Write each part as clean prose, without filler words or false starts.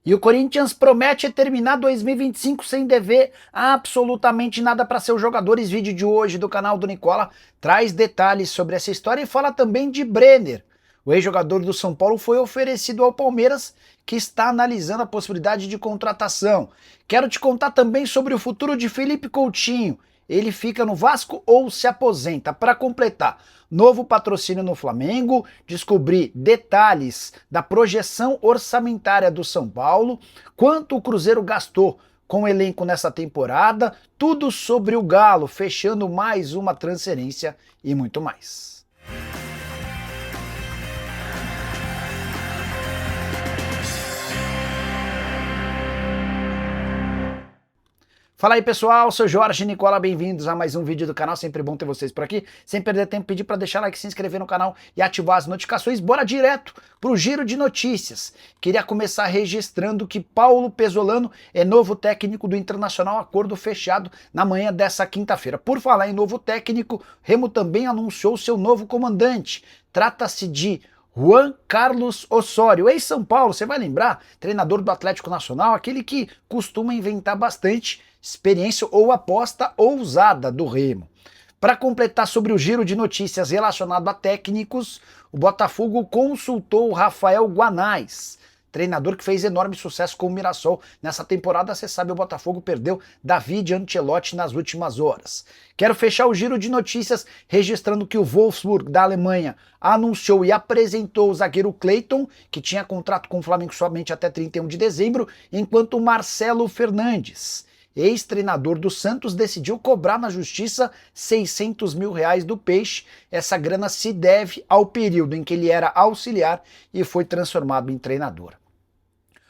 E o Corinthians promete terminar 2025 sem dever absolutamente nada para seus jogadores. Vídeo de hoje do canal do Nicola traz detalhes sobre essa história e fala também de Brenner. O ex-jogador do São Paulo foi oferecido ao Palmeiras, que está analisando a possibilidade de contratação. Quero te contar também sobre o futuro de Felipe Coutinho. Ele fica no Vasco ou se aposenta? Para completar, novo patrocínio no Flamengo, descobrir detalhes da projeção orçamentária do São Paulo, quanto o Cruzeiro gastou com o elenco nessa temporada, tudo sobre o Galo, fechando mais uma transferência e muito mais. Fala aí pessoal, sou Jorge Nicola, bem-vindos a mais um vídeo do canal, sempre bom ter vocês por aqui. Sem perder tempo, pedir para deixar like, se inscrever no canal e ativar as notificações. Bora direto pro giro de notícias. Queria começar registrando que Paulo Pezzolano é novo técnico do Internacional, acordo fechado na manhã dessa quinta-feira. Por falar em novo técnico, Remo também anunciou seu novo comandante. Trata-se de Juan Carlos Osório, ex-São Paulo, você vai lembrar, treinador do Atlético Nacional, aquele que costuma inventar bastante experiência ou aposta ousada do Remo. Para completar sobre o giro de notícias relacionado a técnicos, o Botafogo consultou o Rafael Guanais, treinador que fez enorme sucesso com o Mirassol nessa temporada. Você sabe, o Botafogo perdeu David Ancelotti nas últimas horas. Quero fechar o giro de notícias registrando que o Wolfsburg da Alemanha anunciou e apresentou o zagueiro Clayton, que tinha contrato com o Flamengo somente até 31 de dezembro, enquanto o Marcelo Fernandes, ex-treinador do Santos, decidiu cobrar na justiça 600 mil reais do Peixe. Essa grana se deve ao período em que ele era auxiliar e foi transformado em treinador.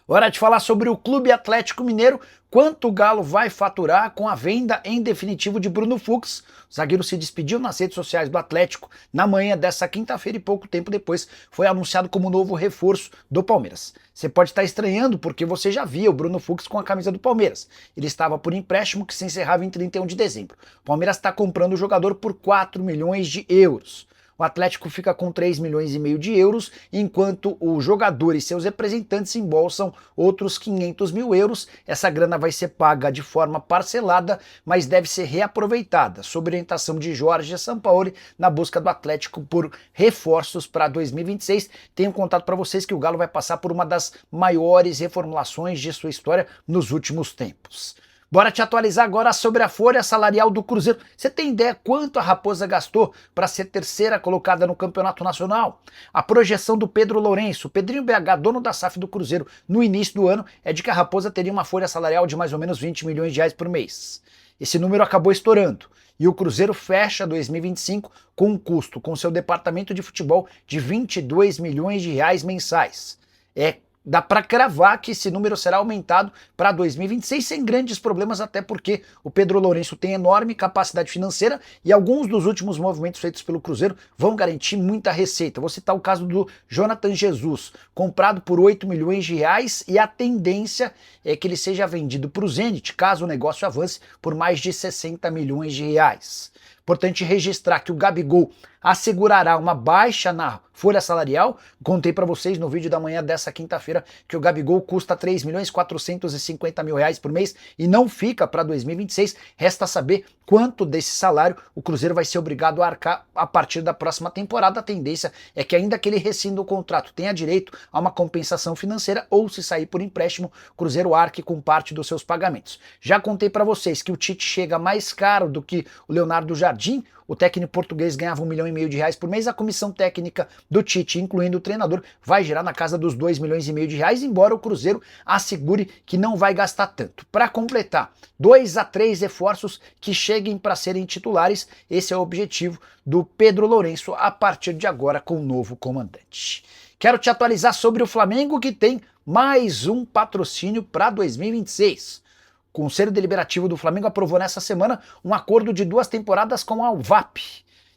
Hora de falar sobre o Clube Atlético Mineiro, quanto o Galo vai faturar com a venda em definitivo de Bruno Fux. O zagueiro se despediu nas redes sociais do Atlético na manhã dessa quinta-feira e pouco tempo depois foi anunciado como novo reforço do Palmeiras. Você pode estar estranhando porque você já via o Bruno Fux com a camisa do Palmeiras. Ele estava por empréstimo que se encerrava em 31 de dezembro. O Palmeiras está comprando o jogador por 4 milhões de euros. O Atlético fica com 3 milhões e meio de euros, enquanto o jogador e seus representantes embolsam outros 500 mil euros. Essa grana vai ser paga de forma parcelada, mas deve ser reaproveitada, sob orientação de Jorge Sampaoli, na busca do Atlético por reforços para 2026. Tenho contado para vocês que o Galo vai passar por uma das maiores reformulações de sua história nos últimos tempos. Bora te atualizar agora sobre a folha salarial do Cruzeiro. Você tem ideia quanto a Raposa gastou para ser terceira colocada no Campeonato Nacional? A projeção do Pedro Lourenço, o Pedrinho BH, dono da SAF do Cruzeiro, no início do ano, é de que a Raposa teria uma folha salarial de mais ou menos 20 milhões de reais por mês. Esse número acabou estourando e o Cruzeiro fecha 2025 com um custo com seu departamento de futebol de 22 milhões de reais mensais. Dá para cravar que esse número será aumentado para 2026 sem grandes problemas, até porque o Pedro Lourenço tem enorme capacidade financeira e alguns dos últimos movimentos feitos pelo Cruzeiro vão garantir muita receita. Vou citar o caso do Jonathan Jesus, comprado por 8 milhões de reais, e a tendência é que ele seja vendido para o Zenit, caso o negócio avance, por mais de 60 milhões de reais. Importante registrar que o Gabigol assegurará uma baixa na folha salarial. Contei para vocês no vídeo da manhã dessa quinta-feira que o Gabigol custa 3 milhões 450 mil reais por mês e não fica para 2026. Resta saber quanto desse salário o Cruzeiro vai ser obrigado a arcar a partir da próxima temporada. A tendência é que, ainda que ele rescinda o contrato, tenha direito a uma compensação financeira, ou, se sair por empréstimo, o Cruzeiro arque com parte dos seus pagamentos. Já contei para vocês que o Tite chega mais caro do que o Leonardo Jardim. O técnico português ganhava 1,5 milhão de reais por mês. A comissão técnica do Tite, incluindo o treinador, vai girar na casa dos 2,5 milhões de reais, embora o Cruzeiro assegure que não vai gastar tanto. Para completar, 2 a 3 reforços que cheguem para serem titulares. Esse é o objetivo do Pedro Lourenço a partir de agora com o novo comandante. Quero te atualizar sobre o Flamengo, que tem mais um patrocínio para 2026. O Conselho Deliberativo do Flamengo aprovou nessa semana um acordo de 2 temporadas com a Alvap,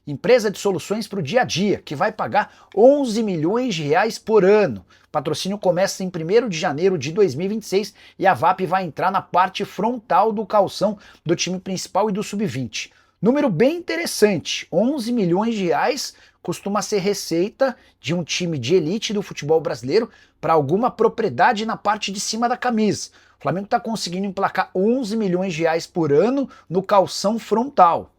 empresa de soluções para o dia a dia, que vai pagar 11 milhões de reais por ano. O patrocínio começa em 1º de janeiro de 2026 e a Alvap vai entrar na parte frontal do calção do time principal e do sub-20. Número bem interessante, 11 milhões de reais costuma ser receita de um time de elite do futebol brasileiro para alguma propriedade na parte de cima da camisa. O Flamengo está conseguindo emplacar 11 milhões de reais por ano no calção frontal,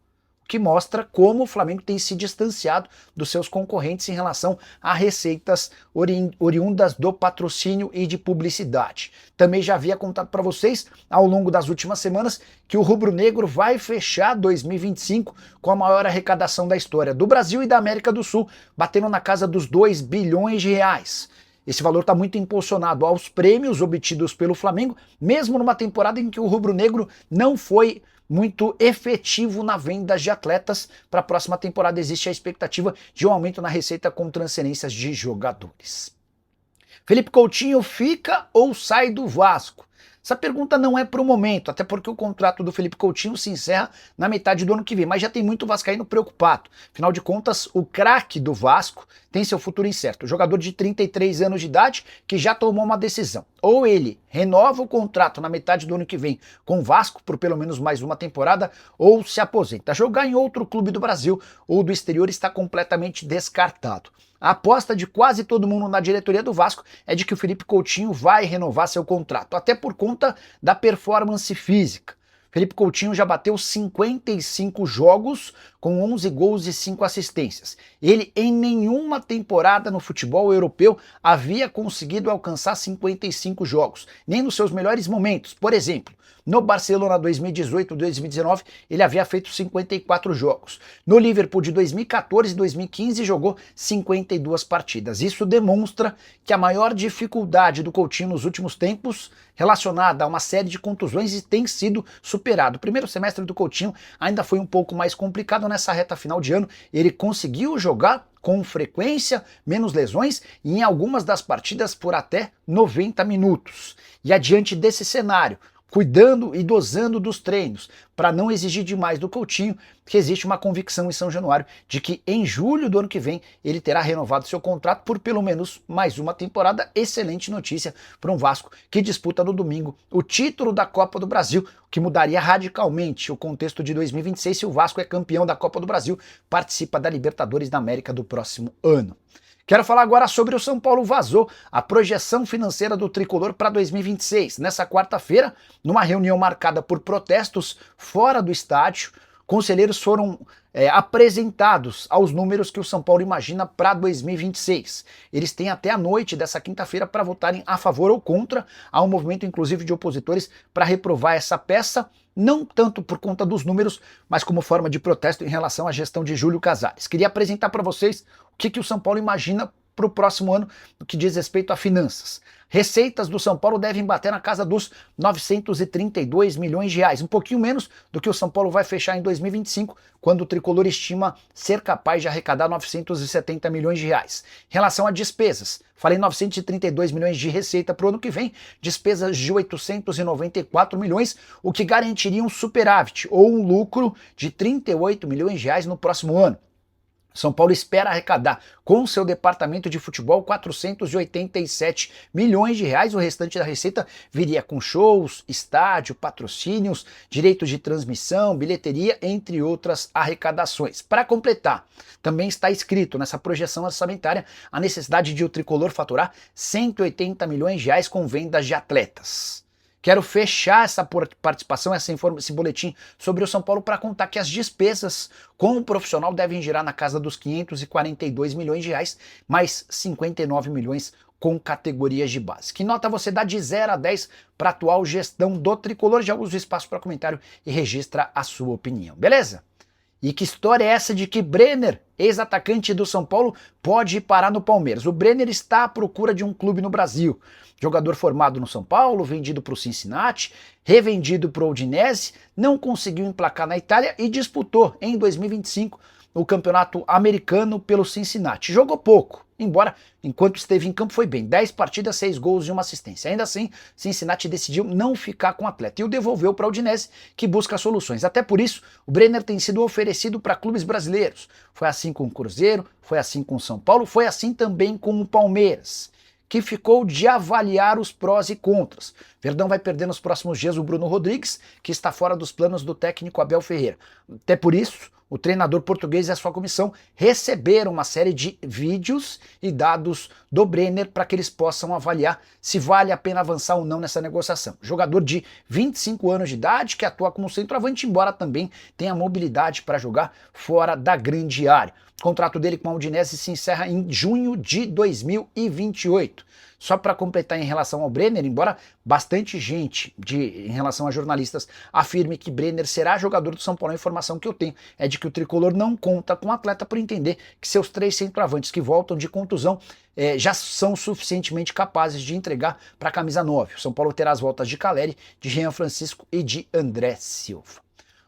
que mostra como o Flamengo tem se distanciado dos seus concorrentes em relação a receitas oriundas do patrocínio e de publicidade. Também já havia contado para vocês, ao longo das últimas semanas, que o rubro-negro vai fechar 2025 com a maior arrecadação da história do Brasil e da América do Sul, batendo na casa dos 2 bilhões de reais. Esse valor está muito impulsionado aos prêmios obtidos pelo Flamengo, mesmo numa temporada em que o rubro-negro não foi muito efetivo na venda de atletas. Para a próxima temporada existe a expectativa de um aumento na receita com transferências de jogadores. Felipe Coutinho fica ou sai do Vasco? Essa pergunta não é para o momento, até porque o contrato do Felipe Coutinho se encerra na metade do ano que vem, mas já tem muito vascaíno preocupado. Afinal de contas, o craque do Vasco tem seu futuro incerto. O jogador de 33 anos de idade que já tomou uma decisão. Ou ele renova o contrato na metade do ano que vem com o Vasco por pelo menos mais uma temporada, ou se aposenta. Jogar em outro clube do Brasil ou do exterior está completamente descartado. A aposta de quase todo mundo na diretoria do Vasco é de que o Felipe Coutinho vai renovar seu contrato, até por conta da performance física. Felipe Coutinho já bateu 55 jogos com 11 gols e 5 assistências. Ele em nenhuma temporada no futebol europeu havia conseguido alcançar 55 jogos, nem nos seus melhores momentos. Por exemplo, no Barcelona 2018-2019 ele havia feito 54 jogos. No Liverpool de 2014 e 2015 jogou 52 partidas. Isso demonstra que a maior dificuldade do Coutinho nos últimos tempos relacionada a uma série de contusões tem sido superado. O primeiro semestre do Coutinho ainda foi um pouco mais complicado. Nessa reta final de ano ele conseguiu jogar com frequência, menos lesões e em algumas das partidas por até 90 minutos. E adiante desse cenário, cuidando e dosando dos treinos, para não exigir demais do Coutinho, que existe uma convicção em São Januário de que em julho do ano que vem ele terá renovado seu contrato por pelo menos mais uma temporada. Excelente notícia para um Vasco que disputa no domingo o título da Copa do Brasil, que mudaria radicalmente o contexto de 2026 se o Vasco é campeão da Copa do Brasil, participa da Libertadores da América do próximo ano. Quero falar agora sobre o São Paulo. Vazou a projeção financeira do tricolor para 2026. Nessa quarta-feira, numa reunião marcada por protestos fora do estádio, conselheiros foram apresentados aos números que o São Paulo imagina para 2026. Eles têm até a noite dessa quinta-feira para votarem a favor ou contra. Há um movimento, inclusive, de opositores para reprovar essa peça, não tanto por conta dos números, mas como forma de protesto em relação à gestão de Júlio Casares. Queria apresentar para vocês o que o São Paulo imagina para o próximo ano no que diz respeito a finanças. Receitas do São Paulo devem bater na casa dos 932 milhões de reais, um pouquinho menos do que o São Paulo vai fechar em 2025, quando o tricolor estima ser capaz de arrecadar 970 milhões de reais. Em relação a despesas, falei 932 milhões de receita para o ano que vem, despesas de 894 milhões, o que garantiria um superávit ou um lucro de 38 milhões de reais no próximo ano. São Paulo espera arrecadar com seu departamento de futebol 487 milhões de reais. O restante da receita viria com shows, estádio, patrocínios, direitos de transmissão, bilheteria, entre outras arrecadações. Para completar, também está escrito nessa projeção orçamentária a necessidade de o tricolor faturar 180 milhões de reais com vendas de atletas. Quero fechar essa participação, esse boletim sobre o São Paulo para contar que as despesas com o profissional devem girar na casa dos 542 milhões de reais, mais 59 milhões com categorias de base. Que nota você dá de 0 a 10 para a atual gestão do tricolor? Já usa o espaço para comentário e registra a sua opinião, beleza? E que história é essa de que Brenner, ex-atacante do São Paulo, pode parar no Palmeiras? O Brenner está à procura de um clube no Brasil. Jogador formado no São Paulo, vendido para o Cincinnati, revendido para o Udinese, não conseguiu emplacar na Itália e disputou em 2025 o campeonato americano pelo Cincinnati. Jogou pouco, embora enquanto esteve em campo foi bem. 10 partidas, 6 gols e uma assistência. Ainda assim, Cincinnati decidiu não ficar com o atleta e o devolveu para o Udinese, que busca soluções. Até por isso, o Brenner tem sido oferecido para clubes brasileiros. Foi assim com o Cruzeiro, foi assim com o São Paulo, foi assim também com o Palmeiras, que ficou de avaliar os prós e contras. Verdão vai perder nos próximos dias o Bruno Rodrigues, que está fora dos planos do técnico Abel Ferreira. Até por isso, o treinador português e a sua comissão receberam uma série de vídeos e dados do Brenner para que eles possam avaliar se vale a pena avançar ou não nessa negociação. Jogador de 25 anos de idade que atua como centroavante, embora também tenha mobilidade para jogar fora da grande área. O contrato dele com a Udinese se encerra em junho de 2028. Só para completar em relação ao Brenner, embora bastante gente em relação a jornalistas afirme que Brenner será jogador do São Paulo, a informação que eu tenho é de que o tricolor não conta com o atleta por entender que seus 3 centroavantes que voltam de contusão já são suficientemente capazes de entregar para a camisa 9. O São Paulo terá as voltas de Caleri, de Jean Francisco e de André Silva.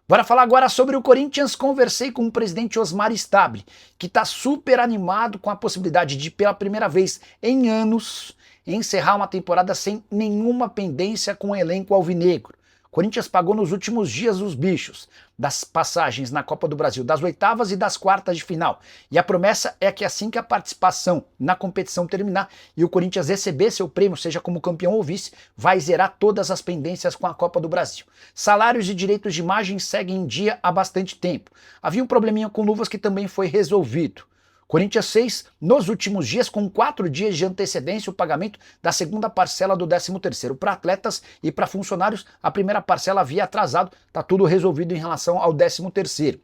Bora falar agora sobre o Corinthians. Conversei com o presidente Osmar Stabile, que está super animado com a possibilidade de, pela primeira vez em anos, encerrar uma temporada sem nenhuma pendência com o elenco alvinegro. O Corinthians pagou nos últimos dias os bichos das passagens na Copa do Brasil, das oitavas e das quartas de final. E a promessa é que assim que a participação na competição terminar e o Corinthians receber seu prêmio, seja como campeão ou vice, vai zerar todas as pendências com a Copa do Brasil. Salários e direitos de imagem seguem em dia há bastante tempo. Havia um probleminha com luvas que também foi resolvido. Corinthians fez, nos últimos dias, com 4 dias de antecedência, o pagamento da segunda parcela do 13º. Para atletas e para funcionários, a primeira parcela havia atrasado, está tudo resolvido em relação ao 13º.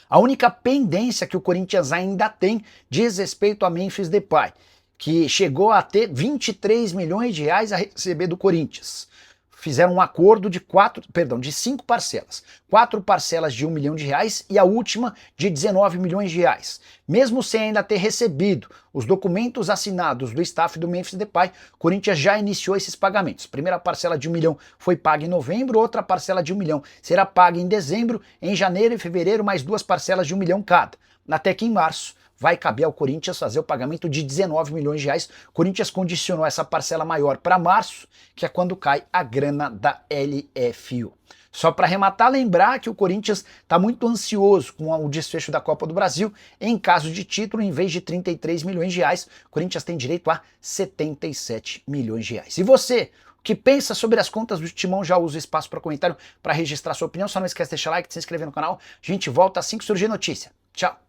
A única pendência que o Corinthians ainda tem diz respeito a Memphis Depay, que chegou a ter 23 milhões de reais a receber do Corinthians. Fizeram um acordo de 5 parcelas. 4 parcelas de R$1 milhão e a última de 19 milhões de reais. Mesmo sem ainda ter recebido os documentos assinados do staff do Memphis Depay, o Corinthians já iniciou esses pagamentos. Primeira parcela de R$1 milhão foi paga em novembro, outra parcela de R$1 milhão será paga em dezembro, em janeiro e fevereiro mais 2 parcelas de R$1 milhão cada. Até que em março vai caber ao Corinthians fazer o pagamento de 19 milhões de reais. O Corinthians condicionou essa parcela maior para março, que é quando cai a grana da LFU. Só para arrematar, lembrar que o Corinthians está muito ansioso com o desfecho da Copa do Brasil. Em caso de título, em vez de 33 milhões de reais, o Corinthians tem direito a 77 milhões de reais. E você, o que pensa sobre as contas do Timão? Já usa o espaço para comentário para registrar sua opinião. Só não esquece de deixar like, de se inscrever no canal. A gente volta assim que surgir notícia. Tchau!